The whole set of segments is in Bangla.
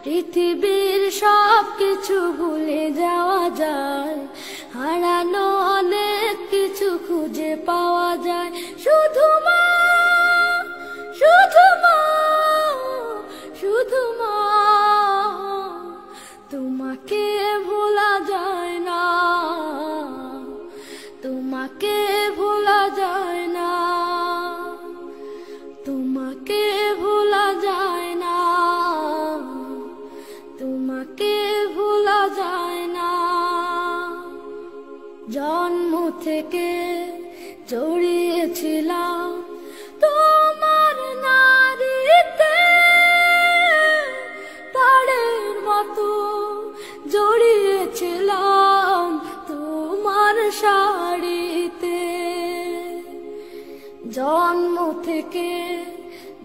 পৃথিবীর সব কিছু ভুলে যাওয়া যায়, হারানো অনেক কিছু খুঁজে পাওয়া যায়। শুধু মা, শুধু মা, শুধু মা, তোমাকে ভোলা যায় না, তোমাকে ভোলা যায় না, তোমাকে ভোলা যায় না, তোমাকে ভোলা যায় না। জন্ম থেকে জড়িয়েছিলাম তোমার নারীতে, পাড়ের মতো জড়িয়েছিলাম তোমার শাড়িতে। জন্ম থেকে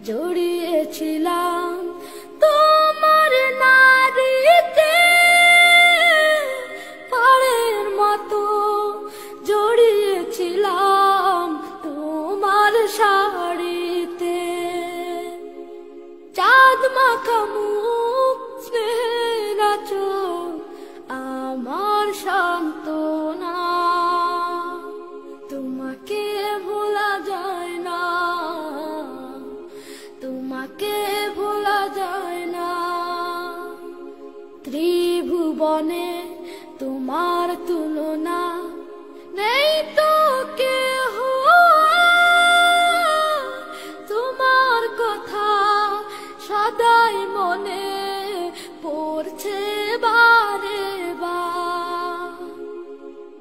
জড়িয়েছিলাম তোমার নারীতে, পাড়ের মতো জড়িয়েছিলাম তোমার শাড়িতে। চাঁদ মাখা মুখ, স্নেহের আঁচল আমার সান্ত্বনা, তোমাকে ভোলা যায় না, তোমাকে ভোলা যায় না। ত্রিভুবনে তোমার তুলনা নেই তো কেহ, তোমার কথা সদাই মনে পড়ছে বারে বার।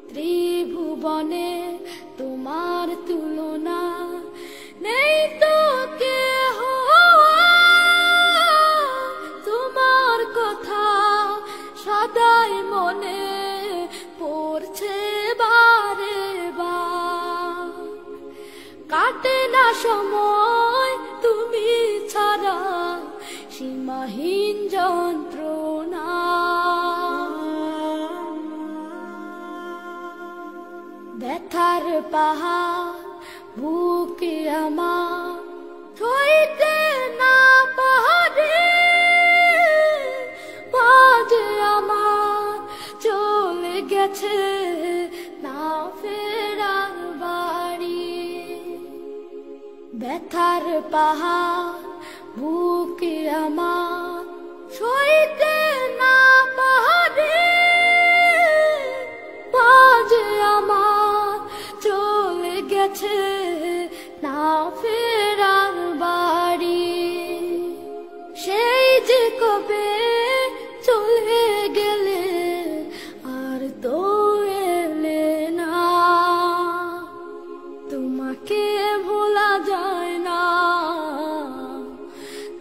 ত্রিভুবনে তোমার তুলনা নেই তো কেহ, তোমার কথা সদাই মনে পড়ছে বারে বার। কাটে না সময় তুমি ছাড়া, সীমাহীন যন্ত্রণা। ব্যথার পাহাড় বুকে আমার সইতে না পারে, বাজে আমার চলে গেছে না ফেরার বাড়ি। ব্যথার পাহাড় বুকে আমার সইতে না পারে, বাজে আমার চলে গেছে না ফেরার বাড়ি। সেই যে কবে চলে গেলে আর তো এলে না, তোমাকে ভোলা যায় না,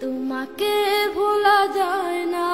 তোমাকে ভোলা যায় না।